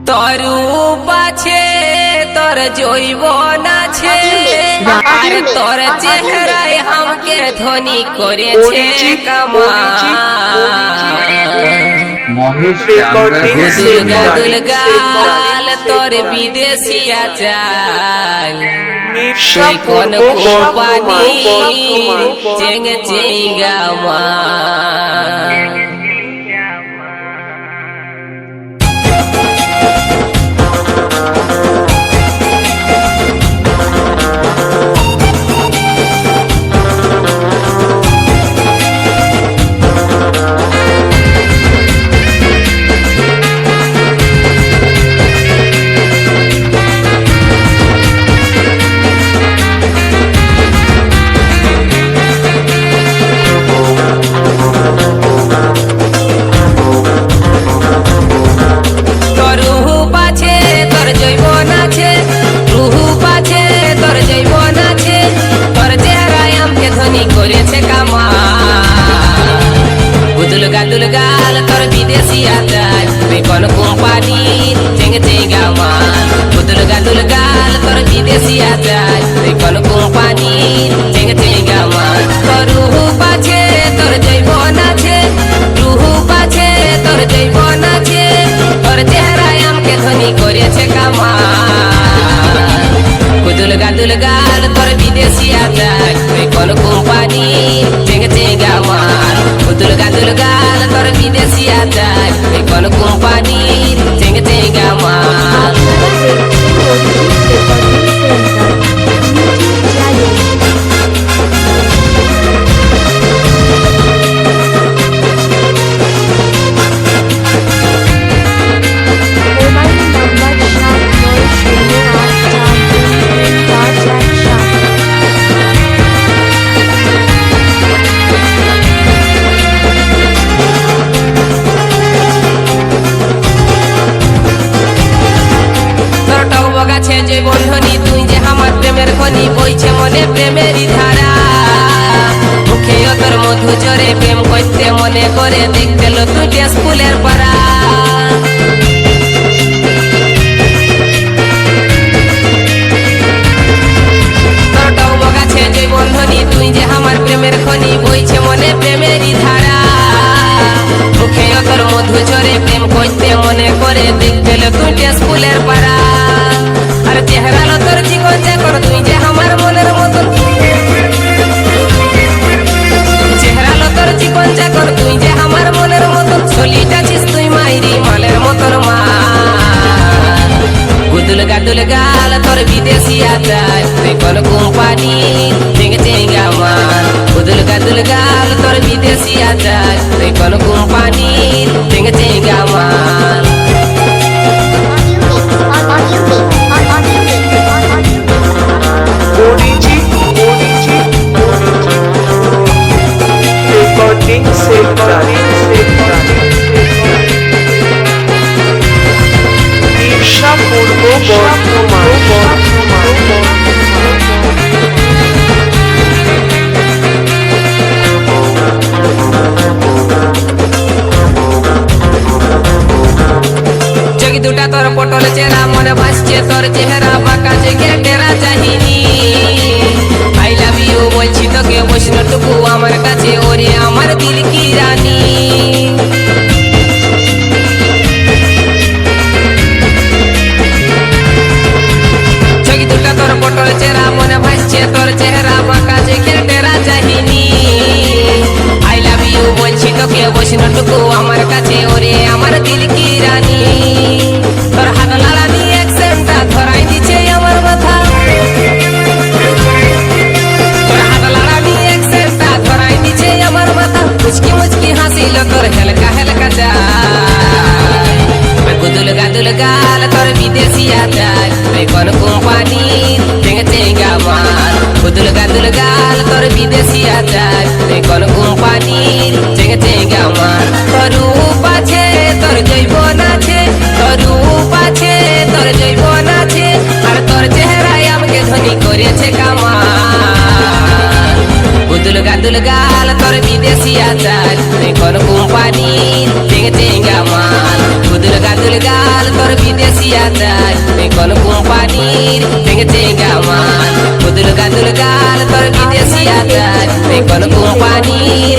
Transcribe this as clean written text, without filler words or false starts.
তোর পাছে তোর জৈবন আছে আর তোর চেহারায় আমাকে ধনী করেছে দুর্গা দুর্গাল তোর বিদেশিয়া চাল তুই কোন কোম্পানি চেঙ্গ চেঙ্গা মা দুর্গা দুর্গাল তোর বিদেশিয়া চাই তুই কোন কোম্পানি চেঙ্গ চেঙ্গা মাল দুর্গা দুর্গাল তোর বিদেশিয়া চাই তুই কোন কোম্পানি চেঙ্গ চেঙ্গা মাল তোর রুহু পাছে তোর জৈবন আছে রুহু পাছে তোর জৈবন আছে তোর চেহারায় আমাকে ধনী করেছে কামাল দুর্গা দুর্গাল তোর বিদেশিয়া চাই তুই কোন কোম্পানি চেঙ্গ চেঙ্গা মাল দুর্গা দুর্গাল তোর বিদেশিয়া চাই তুই কোন কোম্পানি চেঙ্গ চেঙ্গা মাল যে বন্ধনী তুই যে আমার প্রেমের খনি বইছে মনে প্রেমেরই ধারা মুখে তোর মধু জরে প্রেম করতে মনে করে দেখতে লো তুই স্কুলের পাড়া তোর টব গাছে যে বন্ধনী তুই যে আমার প্রেমের খনি বইছে মনে প্রেমেরই ধারা মুখে তোর মধু জরে প্রেম করতে মনে করে দেখতে লো তুই স্কুলের পাড়া চেহারা লো তোর জীবন চাকর তুই যে আমার মনের মতন চেহারা লো তোর জীবন চাকর তুই যে আমার মনের মতন চলিটাছিস তুই মাইরি মালের মতন মাল দুর্গা দুর্গাল তোর বিদেশিয়া চাই তুই কোন কোম্পানি চেঙ্গ চেঙ্গা মাল দুর্গা দুর্গাল তোর বিদেশিয়া চাই তুই কোন কোম্পানি চেঙ্গ চেঙ্গা মাল দুটা তোর পটল চেরা মনে ভাসছে তোর চেহারা বাঁকা জেগে টেরা চাহিনি আই লাভ ইউ বলছি তোকে বৈষ্ণটুকু আমার কাছে ওরে আমার দিল কি রানী ছবি দুটা তোর পটল চেরা মনে ভাসছে তোর চেহারা বাঁকা জেগে টেরা চাহিনি আই লাভ ইউ বলছি তোকে বৈষ্ণটুকু আমার কাছে ওরে আমার দিল কি রানী তোর হাত লালা নিয়ে একসেন্টা ধরাই দিচ্ছে আমার মাথা তোর হাত লালা নিয়ে একসেন্টা ধরাই দিচ্ছে আমার মাথা মুচকি মুচকি হাসিল তোর হেলকা হেলকা যায় দুর্গা দুর্গাল তোর বিদেশিয়া চাই তুই কোন কোম্পানি চেঙ্গ চেঙ্গা মাল দুর্গা দুর্গাল তোর বিদেশিয়া চাই তুই কোন কোম্পানি চেঙ্গ চেঙ্গা মাল তোর রূপ আছে তোর জৈবন আছে তোর রূপ আছে তোর জৈবন আছে আর তোর চেহারায় আমাকে ধনী করেছে কামাল দুর্গা দুর্গাল তোর বিদেশিয়া চাই তুই কোন কোম্পানি চেঙ্গ চেঙ্গা মাল দুর্গা দুর্গাল তোর বিদেশি আদায় কোন কোম্পানির ভেঙেছে গামাল। গুদুল গাদুল গাল তোর বিদেশি আদায় কোন কোম্পানির